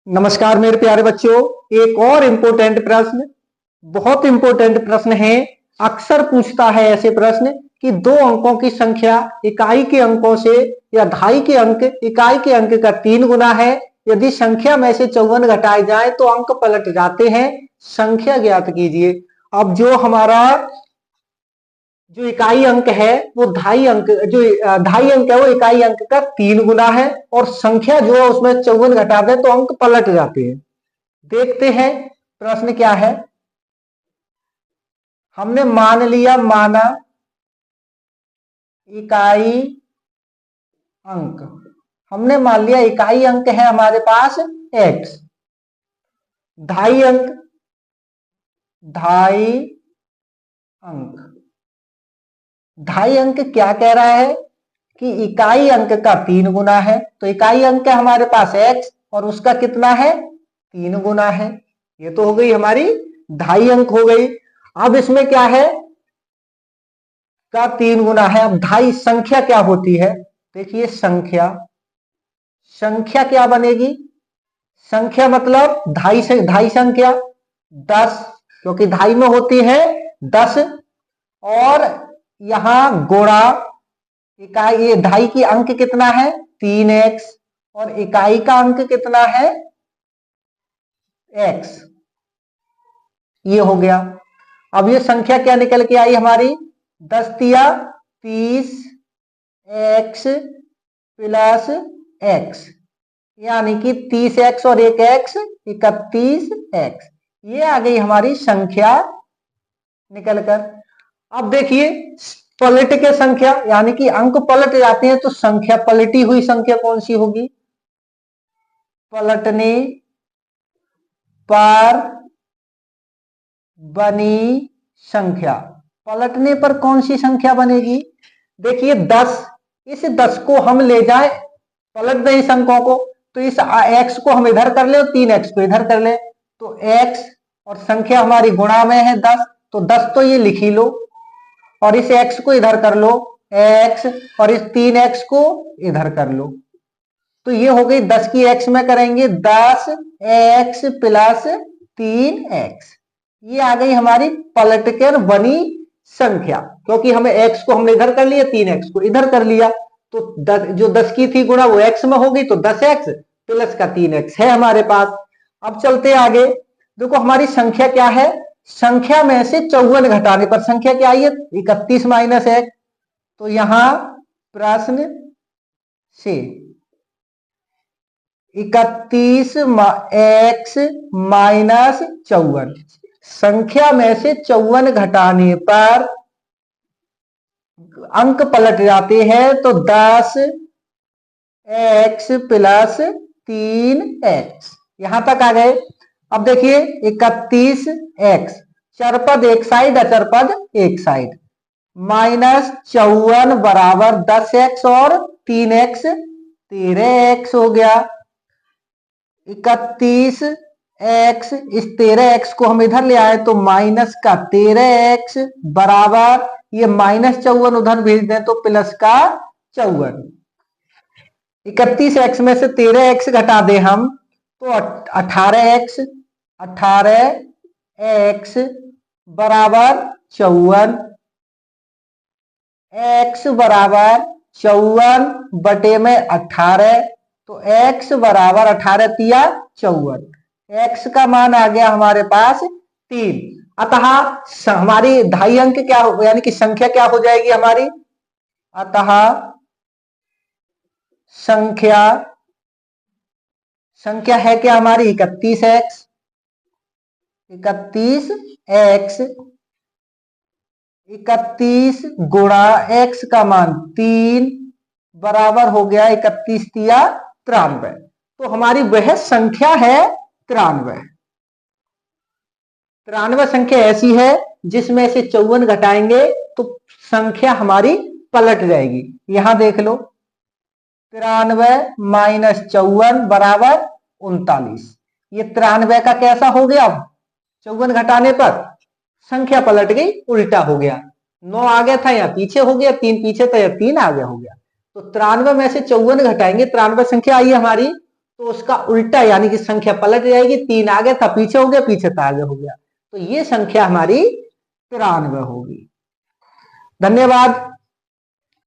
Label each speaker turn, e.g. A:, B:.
A: नमस्कार मेरे प्यारे बच्चों। एक और इम्पोर्टेंट प्रश्न, बहुत इंपॉर्टेंट प्रश्न है। अक्सर पूछता है ऐसे प्रश्न कि दो अंकों की संख्या इकाई के अंकों से या ढाई के अंक इकाई के अंक का 3 गुना है। यदि संख्या में से 54 घटाए जाए तो अंक पलट जाते हैं। संख्या ज्ञात कीजिए। अब जो हमारा जो इकाई अंक है वो ढाई अंक, जो ढाई अंक है वो इकाई अंक का 3 गुना है और संख्या जो है उसमें 54 घटा दे तो अंक पलट जाते हैं। देखते हैं प्रश्न क्या है। हमने माना इकाई अंक, हमने मान लिया इकाई अंक है हमारे पास x, ढाई अंक, ढाई अंक, ढाई अंक क्या कह रहा है कि इकाई अंक का 3 गुना है। तो इकाई अंक है हमारे पास x और उसका कितना है 3 गुना है। ये तो हो गई हमारी ढाई अंक हो गई। अब इसमें क्या है का 3 गुना है। अब ढाई संख्या क्या होती है, देखिए संख्या, संख्या क्या बनेगी, संख्या मतलब ढाई से ढाई संख्या 10, क्योंकि ढाई में होती है 10 और यहां गुणा इकाई, ये ढाई की अंक कितना है 3x और इकाई का अंक कितना है x, ये हो गया। अब ये संख्या क्या निकल के आई हमारी 10 तिया 30 x प्लस x, यानी कि 30x और 1x 31x, ये आ गई हमारी संख्या निकलकर। अब देखिए पलट के संख्या, यानी कि अंक पलट जाते हैं तो संख्या पलटी हुई संख्या कौन सी होगी, पलटने पर बनी संख्या। पलटने पर कौन सी संख्या बनेगी, देखिए 10, इस 10 को हम ले जाए पलट दें इस अंकों को, तो इस x को हम इधर कर ले और 3x को इधर कर ले, तो x और संख्या हमारी गुणा में है 10, तो 10 तो ये लिख ही लो और इस x को इधर कर लो x और इस 3x को इधर कर लो, तो ये हो गई 10 की x में करेंगे 10x प्लस 3x, ये आ गई हमारी पलटकर बनी संख्या। क्योंकि हमें x को हमने इधर कर लिया 3x को इधर कर लिया, तो जो 10 की थी गुणा वो x में होगी, तो 10x प्लस का 3x है हमारे पास। अब चलते आगे, देखो हमारी संख्या क्या है, संख्या में से 54 घटाने पर संख्या क्या आई है 31 माइनस 1, तो यहां प्रश्न से 31 x माइनस 54, संख्या में से 54 घटाने पर अंक पलट जाते हैं, तो 10x प्लस 3x, यहां तक आ गए। अब देखिए 31x, चरपद एक साइड अचरपद एक साइड, माइनस 54 बराबर 10x और 3x 13x हो गया। 31x, इस 13x को हम इधर ले आए तो माइनस का 13x बराबर, ये माइनस 54 उधर भेज दें तो प्लस का 54। 31x में से 13x घटा दे हम तो 18x, 18x बराबर 54, x बराबर 54 बटे में 18, तो x बराबर 18 तिया 54, x का मान आ गया हमारे पास 3। अतः हमारी ढाई अंक क्या हो, यानी कि संख्या क्या हो जाएगी हमारी, अतः संख्या है क्या हमारी 31x, 31x, 31 गुणा x का मान 3 बराबर हो गया 31 तिया 93, तो हमारी वह संख्या है 93। 93 संख्या ऐसी है जिसमें से 54 घटाएंगे तो संख्या हमारी पलट जाएगी। यहां देख लो 93 माइनस 54 बराबर 39, ये 93 का कैसा हो गया, 54 घटाने पर संख्या पलट गई, उल्टा हो गया, 9 आ गया था या पीछे हो गया, 3 पीछे था या 3 आगे हो गया। तो 93 में से 54 घटाएंगे, 93 संख्या आई हमारी, तो उसका उल्टा यानी कि संख्या पलट जाएगी, 3 आगे था पीछे हो गया, पीछे था आगे हो गया, तो ये संख्या हमारी 93 होगी। धन्यवाद।